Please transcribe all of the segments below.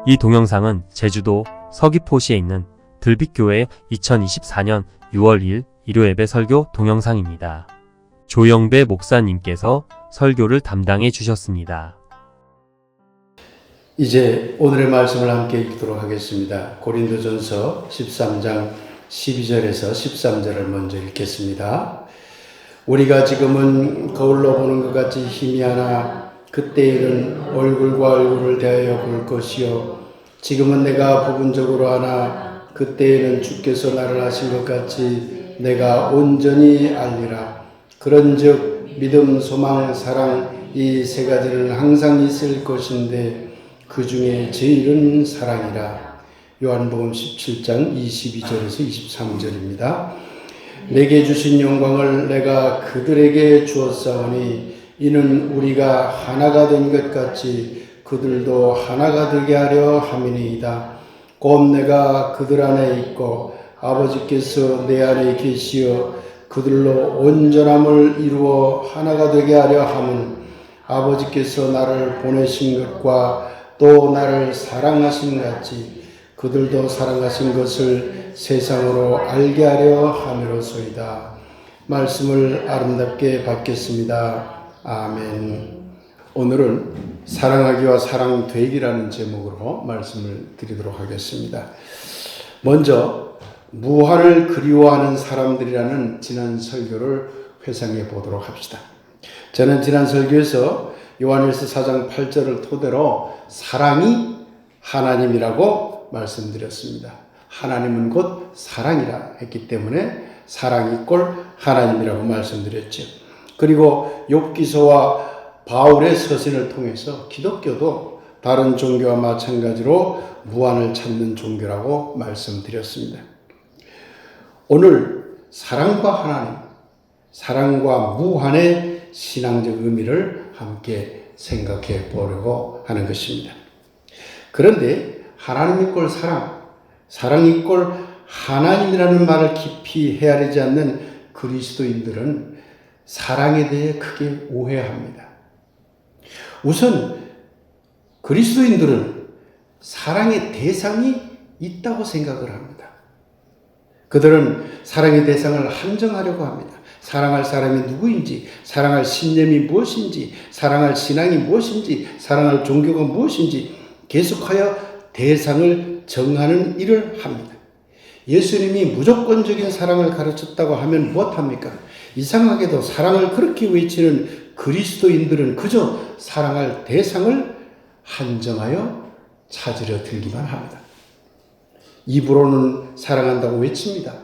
이 동영상은 제주도 서귀포시에 있는 들빛교회 2024년 6월 2일 일요 예배 설교 동영상입니다. 조영배 목사님께서 설교를 담당해 주셨습니다. 이제 오늘의 말씀을 함께 읽도록 하겠습니다. 고린도전서 13장 12절에서 13절을 먼저 읽겠습니다. 우리가 지금은 거울로 보는 것 같이 희미하나 그때에는 얼굴과 얼굴을 대하여 볼 것이요 지금은 내가 부분적으로 하나 그때에는 주께서 나를 하신 것 같이 내가 온전히 알리라. 그런즉 믿음, 소망, 사랑 이 세 가지는 항상 있을 것인데 그 중에 제일은 사랑이라. 요한복음 17장 22절에서 23절입니다. 내게 주신 영광을 내가 그들에게 주었사오니 이는 우리가 하나가 된 것 같이 그들도 하나가 되게 하려 함이니이다. 곧 내가 그들 안에 있고 아버지께서 내 안에 계시어 그들로 온전함을 이루어 하나가 되게 하려 함은 아버지께서 나를 보내신 것과 또 나를 사랑하신 같이 그들도 사랑하신 것을 세상으로 알게 하려 함이로소이다. 말씀을 아름답게 받겠습니다. 아멘. 오늘은 사랑하기와 사랑되기라는 제목으로 말씀을 드리도록 하겠습니다. 먼저 무한을 그리워하는 사람들이라는 지난 설교를 회상해 보도록 합시다. 저는 지난 설교에서 요한일서 4장 8절을 토대로 사랑이 하나님이라고 말씀드렸습니다. 하나님은 곧 사랑이라 했기 때문에 사랑이 꼴 하나님이라고 말씀드렸죠. 그리고 욥기서와 바울의 서신을 통해서 기독교도 다른 종교와 마찬가지로 무한을 찾는 종교라고 말씀드렸습니다. 오늘 사랑과 하나님, 사랑과 무한의 신앙적 의미를 함께 생각해 보려고 하는 것입니다. 그런데 하나님 이꼴 사랑, 사랑 이꼴 하나님이라는 말을 깊이 헤아리지 않는 그리스도인들은 사랑에 대해 크게 오해합니다. 우선 그리스도인들은 사랑의 대상이 있다고 생각을 합니다. 그들은 사랑의 대상을 한정하려고 합니다. 사랑할 사람이 누구인지, 사랑할 신념이 무엇인지, 사랑할 신앙이 무엇인지, 사랑할 종교가 무엇인지 계속하여 대상을 정하는 일을 합니다. 예수님이 무조건적인 사랑을 가르쳤다고 하면 무엇합니까? 이상하게도 사랑을 그렇게 외치는 그리스도인들은 그저 사랑할 대상을 한정하여 찾으려 들기만 합니다. 입으로는 사랑한다고 외칩니다.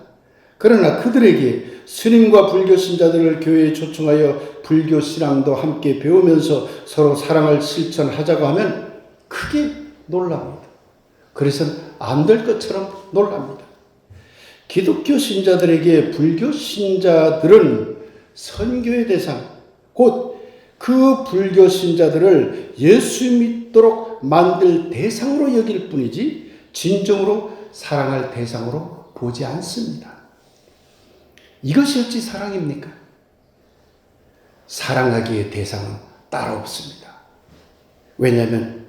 그러나 그들에게 스님과 불교 신자들을 교회에 초청하여 불교 신앙도 함께 배우면서 서로 사랑을 실천하자고 하면 크게 놀랍니다. 그래서 안 될 것처럼 놀랍니다. 기독교 신자들에게 불교 신자들은 선교의 대상, 곧 그 불교 신자들을 예수 믿도록 만들 대상으로 여길 뿐이지 진정으로 사랑할 대상으로 보지 않습니다. 이것이 어찌 사랑입니까? 사랑하기의 대상은 따로 없습니다. 왜냐하면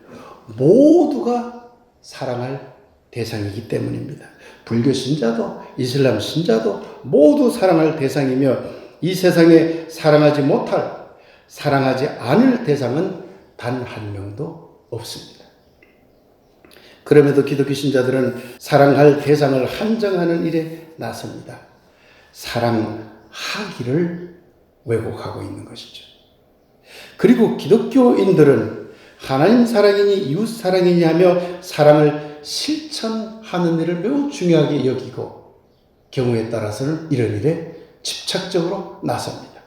모두가 사랑할 대상이기 때문입니다. 불교 신자도 이슬람 신자도 모두 사랑할 대상이며 이 세상에 사랑하지 못할, 사랑하지 않을 대상은 단 한 명도 없습니다. 그럼에도 기독교 신자들은 사랑할 대상을 한정하는 일에 나섭니다. 사랑하기를 왜곡하고 있는 것이죠. 그리고 기독교인들은 하나님 사랑이니 이웃 사랑이니 하며 사랑을 실천하는 일을 매우 중요하게 여기고 경우에 따라서는 이런 일에 집착적으로 나섭니다.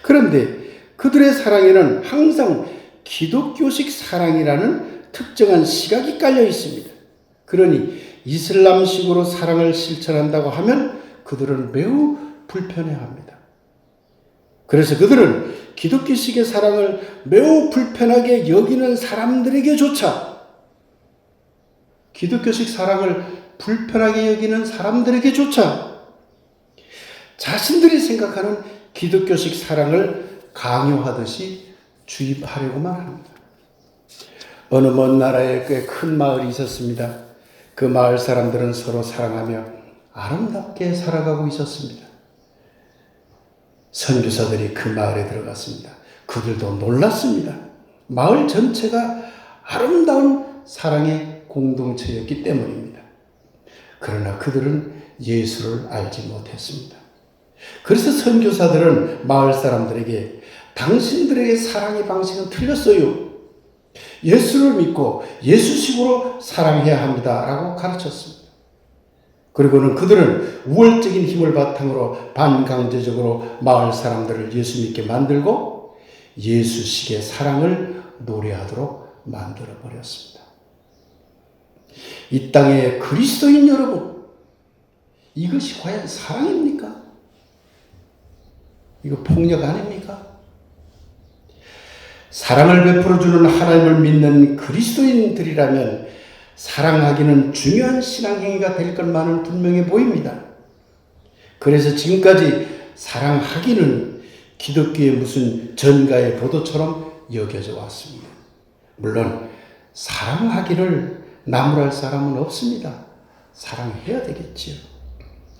그런데 그들의 사랑에는 항상 기독교식 사랑이라는 특정한 시각이 깔려 있습니다. 그러니 이슬람식으로 사랑을 실천한다고 하면 그들은 매우 불편해합니다. 그래서 그들은 기독교식의 사랑을 매우 불편하게 여기는 사람들에게조차, 기독교식 사랑을 불편하게 여기는 사람들에게조차 자신들이 생각하는 기독교식 사랑을 강요하듯이 주입하려고만 합니다. 어느 먼 나라에 꽤 큰 마을이 있었습니다. 그 마을 사람들은 서로 사랑하며 아름답게 살아가고 있었습니다. 선교사들이 그 마을에 들어갔습니다. 그들도 놀랐습니다. 마을 전체가 아름다운 사랑의 공동체였기 때문입니다. 그러나 그들은 예수를 알지 못했습니다. 그래서 선교사들은 마을 사람들에게 당신들에게 사랑의 방식은 틀렸어요. 예수를 믿고 예수식으로 사랑해야 합니다. 라고 가르쳤습니다. 그리고는 그들은 우월적인 힘을 바탕으로 반강제적으로 마을 사람들을 예수 믿게 만들고 예수식의 사랑을 노래하도록 만들어버렸습니다. 이 땅의 그리스도인 여러분, 이것이 과연 사랑입니까? 이거 폭력 아닙니까? 사랑을 베풀어주는 하나님을 믿는 그리스도인들이라면 사랑하기는 중요한 신앙행위가 될 것만은 분명해 보입니다. 그래서 지금까지 사랑하기는 기독교의 무슨 전가의 보도처럼 여겨져 왔습니다. 물론 사랑하기를 나무랄 사람은 없습니다. 사랑해야 되겠지요.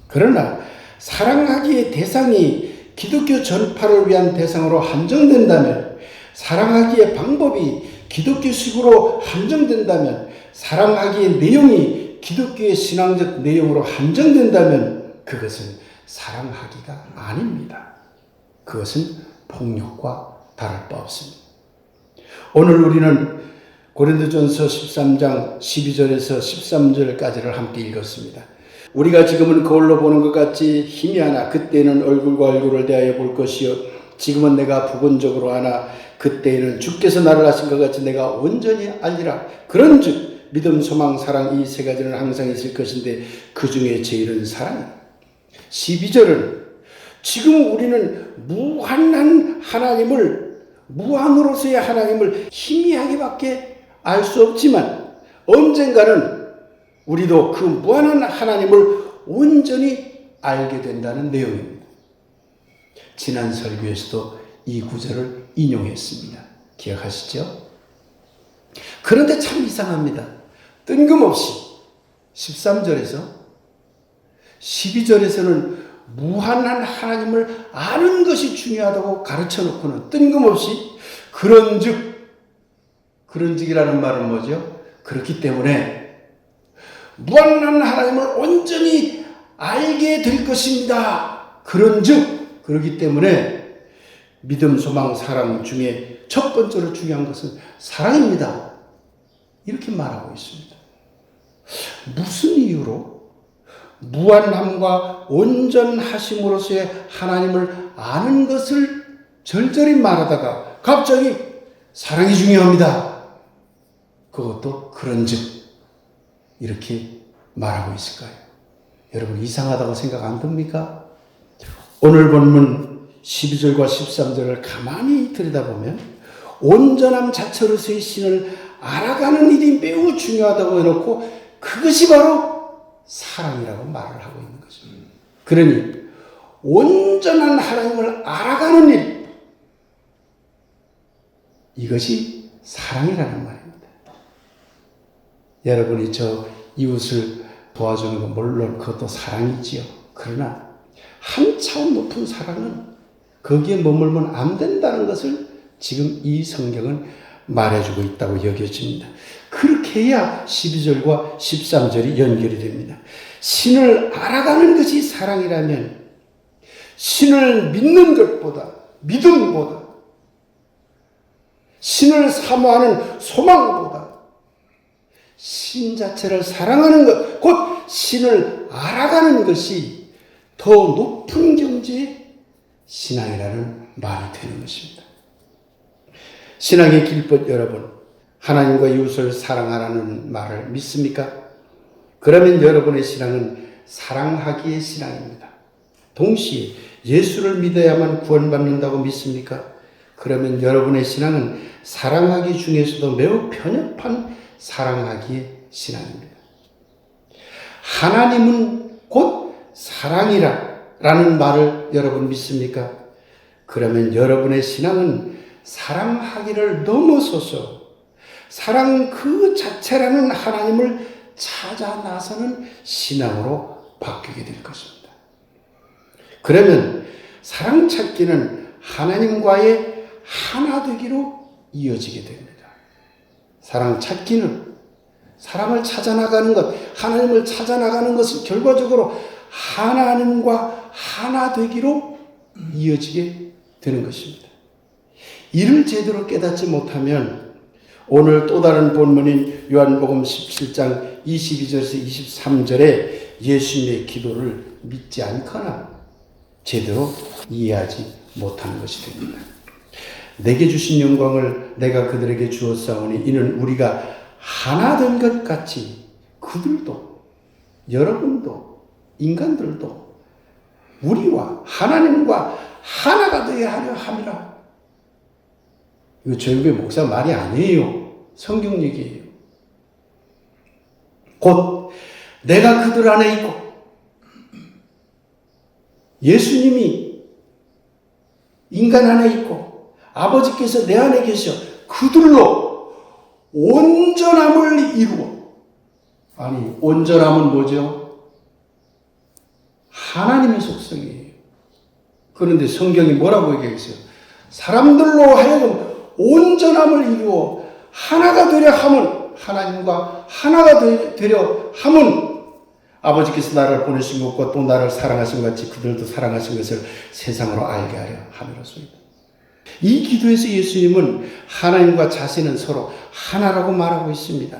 그러나 사랑하기의 대상이 기독교 전파를 위한 대상으로 한정된다면, 사랑하기의 방법이 기독교식으로 한정된다면, 사랑하기의 내용이 기독교의 신앙적 내용으로 한정된다면 그것은 사랑하기가 아닙니다. 그것은 폭력과 다를 바 없습니다. 오늘 우리는 고린도전서 13장 12절에서 13절까지를 함께 읽었습니다. 우리가 지금은 거울로 보는 것 같이 희미하나 그때는 얼굴과 얼굴을 대하여 볼 것이요 지금은 내가 부분적으로 하나 그때에는 주께서 나를 하신 것 같이 내가 온전히 알리라. 그런즉 믿음, 소망, 사랑 이 세 가지는 항상 있을 것인데 그 중에 제일은 사랑이다. 12절은 지금 우리는 무한한 하나님을, 무한으로서의 하나님을 희미하게밖에 알 수 없지만 언젠가는 우리도 그 무한한 하나님을 온전히 알게 된다는 내용입니다. 지난 설교에서도 이 구절을 인용했습니다. 기억하시죠? 그런데 참 이상합니다. 뜬금없이 13절에서 12절에서는 무한한 하나님을 아는 것이 중요하다고 가르쳐 놓고는 뜬금없이 그런즉이라는 말은 뭐죠? 그렇기 때문에 무한한 하나님을 온전히 알게 될 것입니다. 그런즉 그렇기 때문에 믿음, 소망, 사랑 중에 첫 번째로 중요한 것은 사랑입니다. 이렇게 말하고 있습니다. 무슨 이유로 무한함과 온전하심으로서의 하나님을 아는 것을 절절히 말하다가 갑자기 사랑이 중요합니다. 그것도 그런즉 이렇게 말하고 있을까요? 여러분 이상하다고 생각 안 듭니까? 오늘 본문 12절과 13절을 가만히 들여다보면 온전함 자체로서의 신을 알아가는 일이 매우 중요하다고 해놓고 그것이 바로 사랑이라고 말을 하고 있는 거죠. 그러니 온전한 하나님을 알아가는 일, 이것이 사랑이라는 말입니다. 여러분이 저 이웃을 도와주는 건 물론 그것도 사랑이지요. 그러나 한 차원 높은 사랑은 거기에 머물면 안 된다는 것을 지금 이 성경은 말해주고 있다고 여겨집니다. 그렇게 해야 12절과 13절이 연결이 됩니다. 신을 알아가는 것이 사랑이라면 신을 믿는 것보다, 믿음보다, 신을 사모하는 소망보다 신 자체를 사랑하는 것, 곧 신을 알아가는 것이 더 높은 경지의 신앙이라는 말이 되는 것입니다. 신앙의 길법 여러분, 하나님과 이웃을 사랑하라는 말을 믿습니까? 그러면 여러분의 신앙은 사랑하기의 신앙입니다. 동시에 예수를 믿어야만 구원받는다고 믿습니까? 그러면 여러분의 신앙은 사랑하기 중에서도 매우 편협한 사랑하기의 신앙입니다. 하나님은 곧 사랑이라는 말을 여러분 믿습니까? 그러면 여러분의 신앙은 사랑하기를 넘어서서 사랑 그 자체라는 하나님을 찾아 나서는 신앙으로 바뀌게 될 것입니다. 그러면 사랑 찾기는 하나님과의 하나 되기로 이어지게 됩니다. 사랑 찾기는 사랑을 찾아 나가는 것, 하나님을 찾아 나가는 것은 결과적으로 하나님과 하나 되기로 이어지게 되는 것입니다. 이를 제대로 깨닫지 못하면 오늘 또 다른 본문인 요한복음 17장 22절에서 23절에 예수님의 기도를 믿지 않거나 제대로 이해하지 못하는 것이 됩니다. 내게 주신 영광을 내가 그들에게 주었사오니 이는 우리가 하나 된 것 같이 그들도 여러분도 인간들도 우리와 하나님과 하나가 되어야 하려 함이라. 이거 조영배 목사 말이 아니에요. 성경 얘기예요. 곧 내가 그들 안에 있고 예수님이 인간 안에 있고 아버지께서 내 안에 계셔 그들로 온전함을 이루어. 아니 온전함은 뭐죠? 하나님의 속성이에요. 그런데 성경이 뭐라고 얘기했어요? 사람들로 하여금 온전함을 이루어 하나가 되려 함은 하나님과 하나가 되려 함은 아버지께서 나를 보내신 것과 또 나를 사랑하신 것 같이 그들도 사랑하신 것을 세상으로 알게 하려 함이로소이다. 이 기도에서 예수님은 하나님과 자신은 서로 하나라고 말하고 있습니다.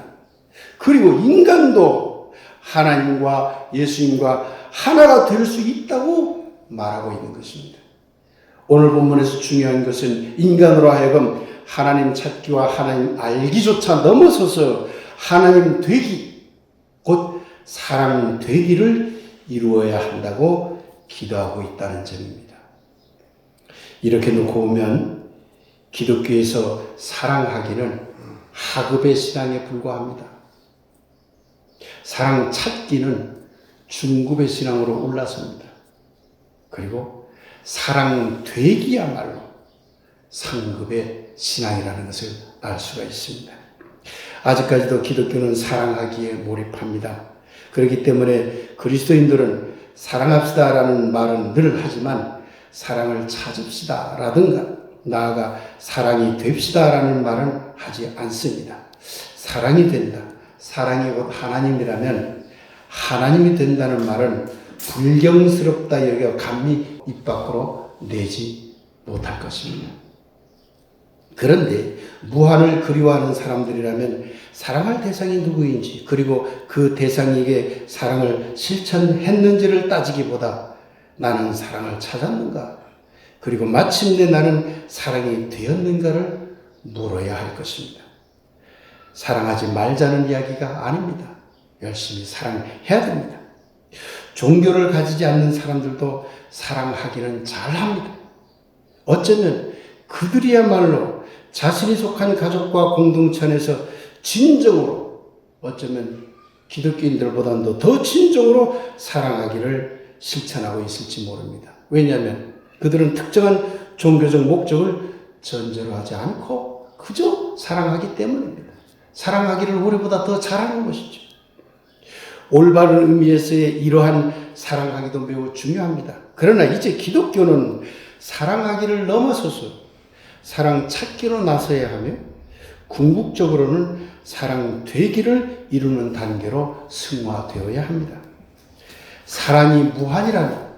그리고 인간도 하나님과 예수님과 하나가 될 수 있다고 말하고 있는 것입니다. 오늘 본문에서 중요한 것은 인간으로 하여금 하나님 찾기와 하나님 알기조차 넘어서서 하나님 되기, 곧 사랑 되기를 이루어야 한다고 기도하고 있다는 점입니다. 이렇게 놓고 보면 기독교에서 사랑하기는 하급의 신앙에 불과합니다. 사랑 찾기는 중급의 신앙으로 올라섭니다. 그리고 사랑 되기야말로 상급의 신앙이라는 것을 알 수가 있습니다. 아직까지도 기독교는 사랑하기에 몰입합니다. 그렇기 때문에 그리스도인들은 사랑합시다라는 말은 늘 하지만 사랑을 찾읍시다라든가 나아가 사랑이 됩시다라는 말은 하지 않습니다. 사랑이 된다. 사랑이 곧 하나님이라면 하나님이 된다는 말은 불경스럽다 여겨 감히 입 밖으로 내지 못할 것입니다. 그런데 무한을 그리워하는 사람들이라면 사랑할 대상이 누구인지 그리고 그 대상에게 사랑을 실천했는지를 따지기보다 나는 사랑을 찾았는가 그리고 마침내 나는 사랑이 되었는가를 물어야 할 것입니다. 사랑하지 말자는 이야기가 아닙니다. 열심히 사랑해야 됩니다. 종교를 가지지 않는 사람들도 사랑하기는 잘합니다. 어쩌면 그들이야말로 자신이 속한 가족과 공동체 안에서 진정으로 어쩌면 기독교인들보다도 더 진정으로 사랑하기를 실천하고 있을지 모릅니다. 왜냐하면 그들은 특정한 종교적 목적을 전제로 하지 않고 그저 사랑하기 때문입니다. 사랑하기를 우리보다 더 잘하는 것이죠. 올바른 의미에서의 이러한 사랑하기도 매우 중요합니다. 그러나 이제 기독교는 사랑하기를 넘어서서 사랑 찾기로 나서야 하며 궁극적으로는 사랑 되기를 이루는 단계로 승화되어야 합니다. 사랑이 무한이라면,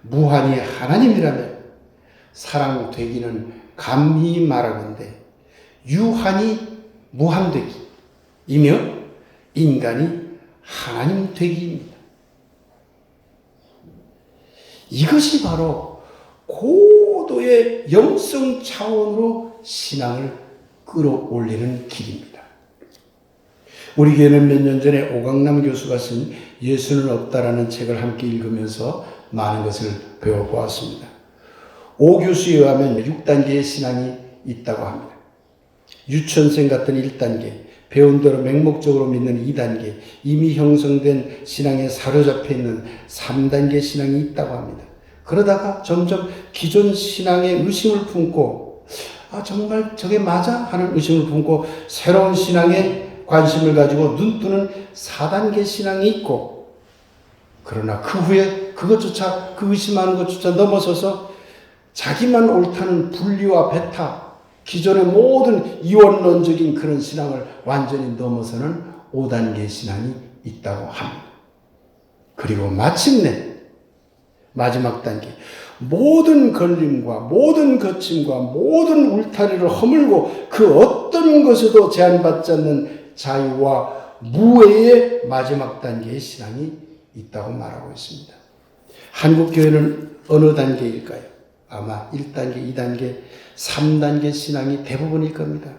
무한이 하나님이라면 사랑 되기는 감히 말하건대 유한이 무한되기이며 인간이 하나님 되기입니다. 이것이 바로 고도의 영성 차원으로 신앙을 끌어올리는 길입니다. 우리 교회는 몇 년 전에 오강남 교수가 쓴 예수는 없다라는 책을 함께 읽으면서 많은 것을 배워보았습니다. 오 교수에 의하면 6단계의 신앙이 있다고 합니다. 유치원생 같은 1단계, 배운 대로 맹목적으로 믿는 2단계, 이미 형성된 신앙에 사로잡혀 있는 3단계 신앙이 있다고 합니다. 그러다가 점점 기존 신앙에 의심을 품고 정말 저게 맞아? 하는 의심을 품고 새로운 신앙에 관심을 가지고 눈 뜨는 4단계 신앙이 있고, 그러나 그 후에 그것조차, 그 의심하는 것조차 넘어서서 자기만 옳다는 분리와 배타, 기존의 모든 이원론적인 그런 신앙을 완전히 넘어서는 5단계 신앙이 있다고 합니다. 그리고 마침내 마지막 단계, 모든 걸림과 모든 거침과 모든 울타리를 허물고 그 어떤 것에도 제한받지 않는 자유와 무외의 마지막 단계의 신앙이 있다고 말하고 있습니다. 한국 교회는 어느 단계일까요? 아마 1단계, 2단계, 3단계 신앙이 대부분일 겁니다.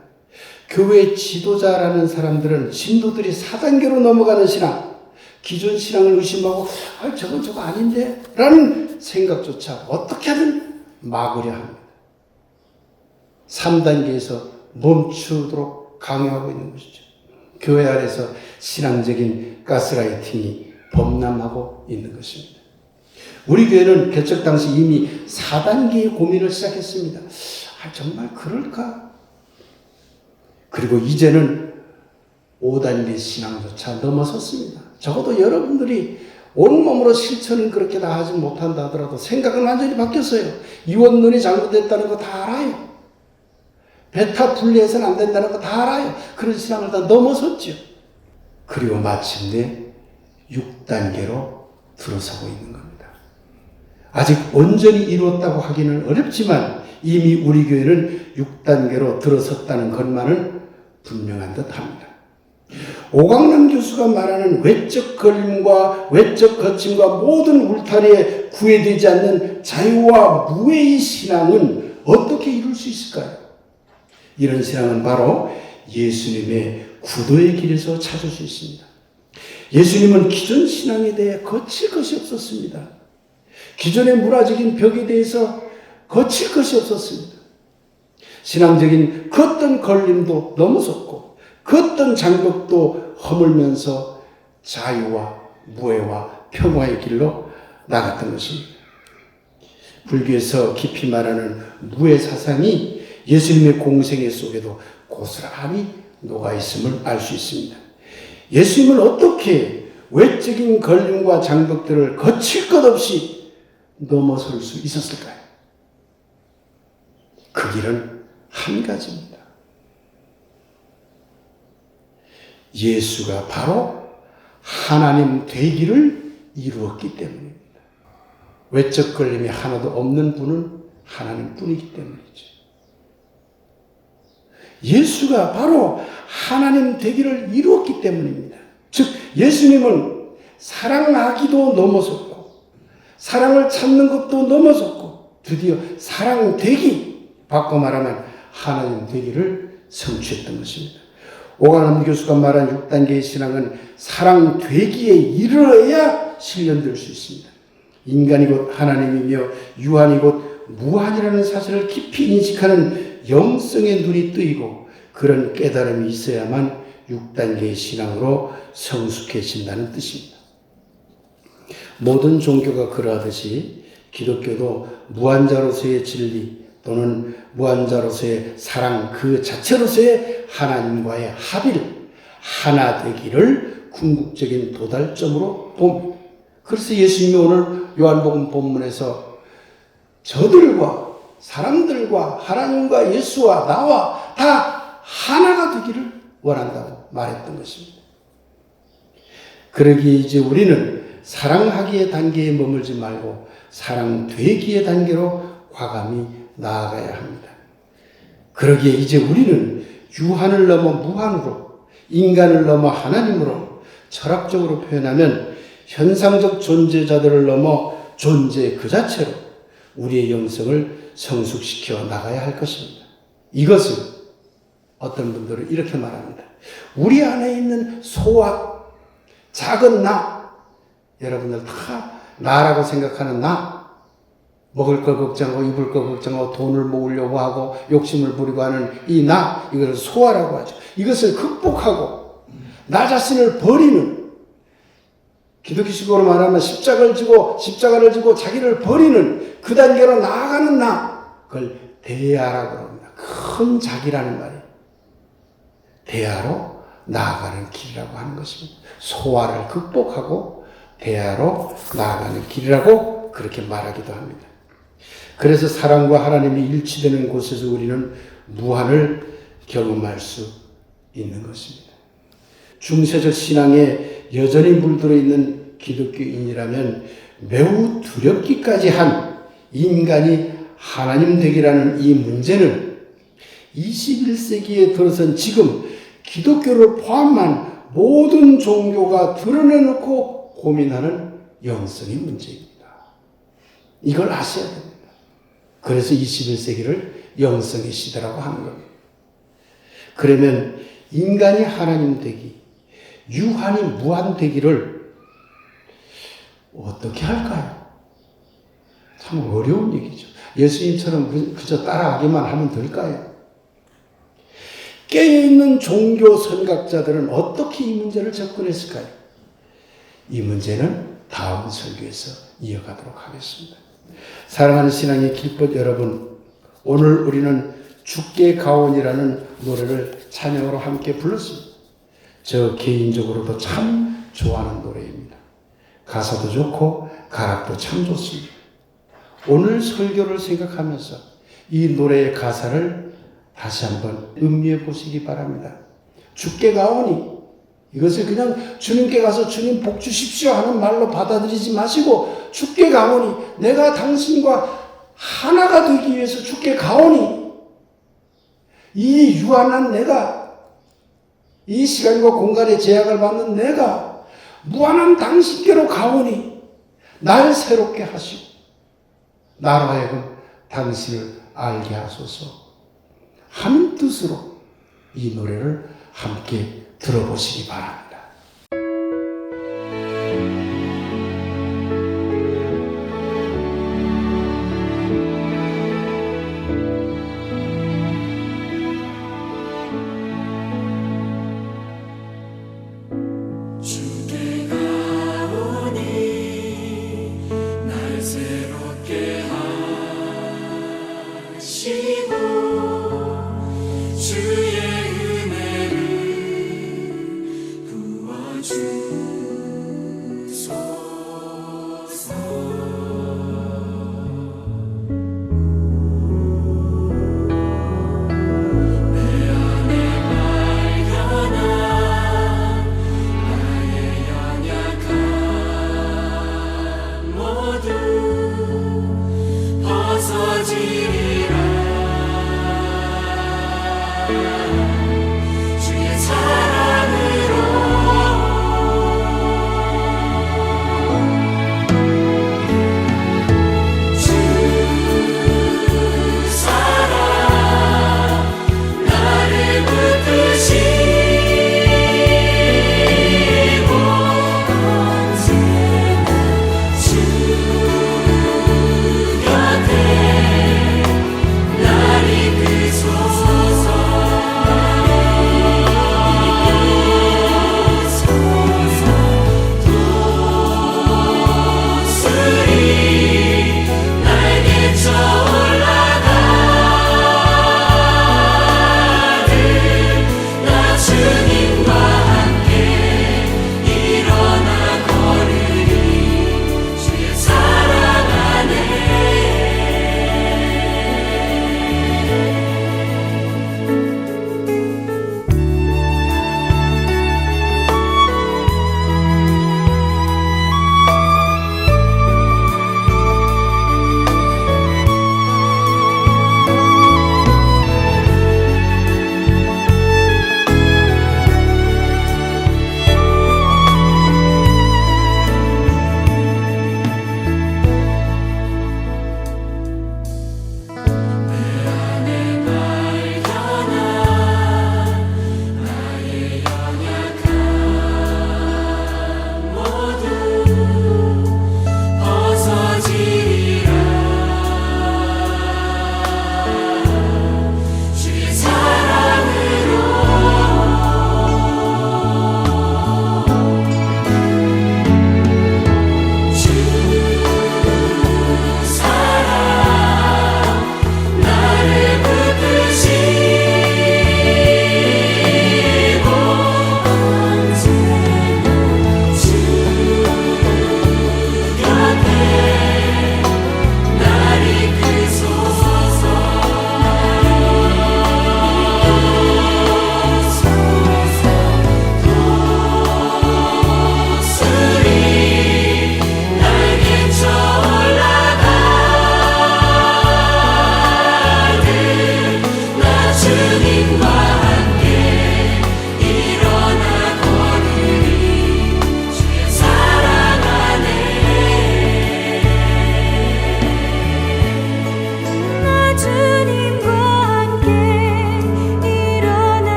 교회 지도자라는 사람들은 신도들이 4단계로 넘어가는 신앙, 기존 신앙을 의심하고 저건 저거 아닌데? 라는 생각조차 어떻게 하든 막으려 합니다. 3단계에서 멈추도록 강요하고 있는 것이죠. 교회 안에서 신앙적인 가스라이팅이 범람하고 있는 것입니다. 우리 교회는 개척 당시 이미 4단계의 고민을 시작했습니다. 정말 그럴까? 그리고 이제는 5단계 신앙조차 넘어섰습니다. 적어도 여러분들이 온몸으로 실천은 그렇게 다 하지 못한다 하더라도 생각은 완전히 바뀌었어요. 이원론이 잘못됐다는 거 다 알아요. 베타 분리해서는 안 된다는 거 다 알아요. 그런 신앙을 다 넘어섰죠. 그리고 마침내 6단계로 들어서고 있는 겁니다. 아직 온전히 이루었다고 하기는 어렵지만 이미 우리 교회는 6단계로 들어섰다는 것만은 분명한 듯합니다. 오광남 교수가 말하는 외적 걸림과 외적 거침과 모든 울타리에 구애되지 않는 자유와 무외의 신앙은 어떻게 이룰 수 있을까요? 이런 신앙은 바로 예수님의 구도의 길에서 찾을 수 있습니다. 예수님은 기존 신앙에 대해 거칠 것이 없었습니다. 기존의 문화적인 벽에 대해서 거칠 것이 없었습니다. 신앙적인 그 어떤 걸림도 넘어섰고 그 어떤 장벽도 허물면서 자유와 무해와 평화의 길로 나갔던 것입니다. 불교에서 깊이 말하는 무해 사상이 예수님의 공생애 속에도 고스란히 녹아있음을 알 수 있습니다. 예수님은 어떻게 외적인 걸림과 장벽들을 거칠 것 없이 넘어설 수 있었을까요? 그 길은 한 가지입니다. 예수가 바로 하나님 되기를 이루었기 때문입니다. 외적 걸림이 하나도 없는 분은 하나님뿐이기 때문이죠. 예수가 바로 하나님 되기를 이루었기 때문입니다. 즉 예수님은 사랑하기도 넘어섰고 사랑을 찾는 것도 넘어섰고 드디어 사랑되기, 바꿔 말하면 하나님 되기를 성취했던 것입니다. 오광남 교수가 말한 6단계의 신앙은 사랑되기에 이르러야 실현될 수 있습니다. 인간이 곧 하나님이며 유한이 곧 무한이라는 사실을 깊이 인식하는 영성의 눈이 뜨이고 그런 깨달음이 있어야만 6단계의 신앙으로 성숙해진다는 뜻입니다. 모든 종교가 그러하듯이 기독교도 무한자로서의 진리 또는 무한자로서의 사랑 그 자체로서의 하나님과의 합일, 하나 되기를 궁극적인 도달점으로 봅니다. 그래서 예수님이 오늘 요한복음 본문에서 저들과 사람들과 하나님과 예수와 나와 다 하나가 되기를 원한다고 말했던 것입니다. 그러기에 이제 우리는 사랑하기의 단계에 머물지 말고 사랑되기의 단계로 과감히 나아가야 합니다. 그러기에 이제 우리는 유한을 넘어 무한으로, 인간을 넘어 하나님으로, 철학적으로 표현하면 현상적 존재자들을 넘어 존재 그 자체로 우리의 영성을 성숙시켜 나가야 할 것입니다. 이것은 어떤 분들은 이렇게 말합니다. 우리 안에 있는 소와 작은 나, 여러분들 다 나라고 생각하는 나, 먹을 걸 걱정하고 입을 걸 걱정하고 돈을 모으려고 하고 욕심을 부리고 하는 이 나, 이것을 소화라고 하죠. 이것을 극복하고 나 자신을 버리는, 기독교식으로 말하면 십자가를 지고 자기를 버리는 그 단계로 나아가는 나, 그걸 대야라고 합니다. 큰 자기라는 말이에요. 대야로 나아가는 길이라고 하는 것입니다. 소화를 극복하고 대야로 나아가는 길이라고 그렇게 말하기도 합니다. 그래서 사랑과 하나님이 일치되는 곳에서 우리는 무한을 경험할 수 있는 것입니다. 중세적 신앙에 여전히 물들어 있는 기독교인이라면 매우 두렵기까지 한 인간이 하나님 되기라는 이 문제는 21세기에 들어선 지금 기독교를 포함한 모든 종교가 드러내놓고 고민하는 영성의 문제입니다. 이걸 아셔야 됩니다. 그래서 21세기를 영성의 시대라고 하는 겁니다. 그러면 인간이 하나님 되기, 유한이 무한 되기를 어떻게 할까요? 참 어려운 얘기죠. 예수님처럼 그저 따라하기만 하면 될까요? 깨어있는 종교 선각자들은 어떻게 이 문제를 접근했을까요? 이 문제는 다음 설교에서 이어가도록 하겠습니다. 사랑하는 신앙의 길법 여러분, 오늘 우리는 주께 가온이라는 노래를 찬양으로 함께 불렀습니다. 저 개인적으로도 참 좋아하는 노래입니다. 가사도 좋고 가락도 참 좋습니다. 오늘 설교를 생각하면서 이 노래의 가사를 다시 한번 음미해 보시기 바랍니다. 주께 가오니, 이것을 그냥 주님께 가서 주님 복 주십시오 하는 말로 받아들이지 마시고, 주께 가오니, 내가 당신과 하나가 되기 위해서 주께 가오니, 이 유한한 내가, 이 시간과 공간의 제약을 받는 내가 무한한 당신께로 가오니 날 새롭게 하시고 나로 하여금 당신을 알게 하소서 하는 뜻으로 이 노래를 함께 들어보시기 바랍니다. 주께 가오니 날 새롭게 하시고 주의 은혜를 부어주소서. 내 안에 발견한 나의 연약함 모두 벗어지리라.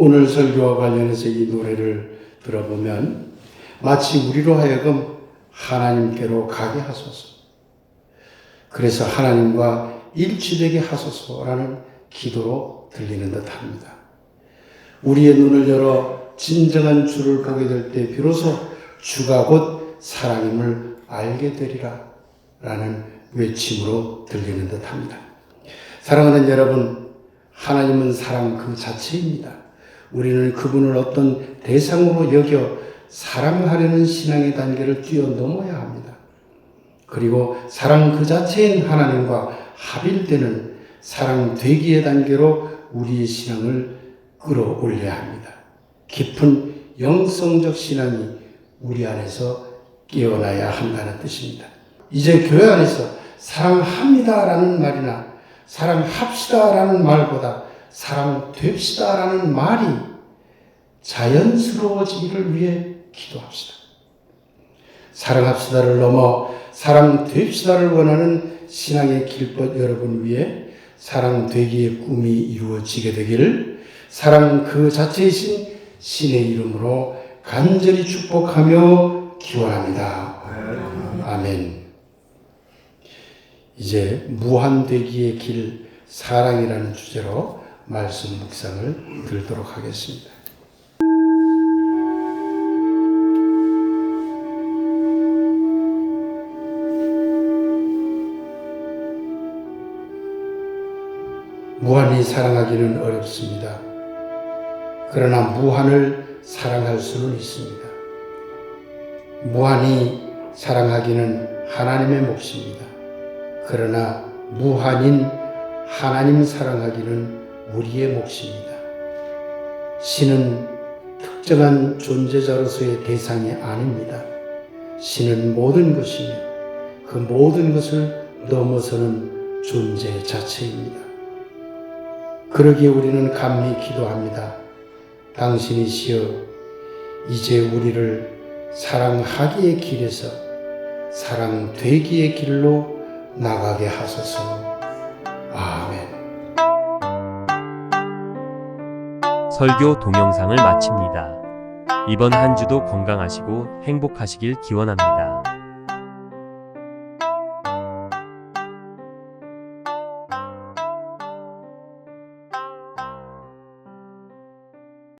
오늘 설교와 관련해서 이 노래를 들어보면 마치 우리로 하여금 하나님께로 가게 하소서. 그래서 하나님과 일치되게 하소서라는 기도로 들리는 듯합니다. 우리의 눈을 열어 진정한 주를 보게 될 때 비로소 주가 곧 사랑임을 알게 되리라 라는 외침으로 들리는 듯합니다. 사랑하는 여러분, 하나님은 사랑 그 자체입니다. 우리는 그분을 어떤 대상으로 여겨 사랑하려는 신앙의 단계를 뛰어넘어야 합니다. 그리고 사랑 그 자체인 하나님과 합일되는 사랑 되기의 단계로 우리의 신앙을 끌어올려야 합니다. 깊은 영성적 신앙이 우리 안에서 깨어나야 한다는 뜻입니다. 이제 교회 안에서 사랑합니다라는 말이나 사랑합시다라는 말보다 사랑됩시다라는 말이 자연스러워지기를 위해 기도합시다. 사랑합시다를 넘어 사랑됩시다를 원하는 신앙의 길벗 여러분 위해 사랑되기의 꿈이 이루어지게 되기를 사랑 그 자체이신 신의 이름으로 간절히 축복하며 기원합니다. 아멘. 이제 무한되기의 길 사랑이라는 주제로 말씀 묵상을 들도록 하겠습니다. 무한히 사랑하기는 어렵습니다. 그러나 무한을 사랑할 수는 있습니다. 무한히 사랑하기는 하나님의 몫입니다. 그러나 무한인 하나님 사랑하기는 우리의 몫입니다. 신은 특정한 존재자로서의 대상이 아닙니다. 신은 모든 것이며 그 모든 것을 넘어서는 존재 자체입니다. 그러기에 우리는 감히 기도합니다. 당신이시여, 이제 우리를 사랑하기의 길에서 사랑되기의 길로 나가게 하소서. 아멘. 설교 동영상을 마칩니다. 이번 한 주도 건강하시고 행복하시길 기원합니다.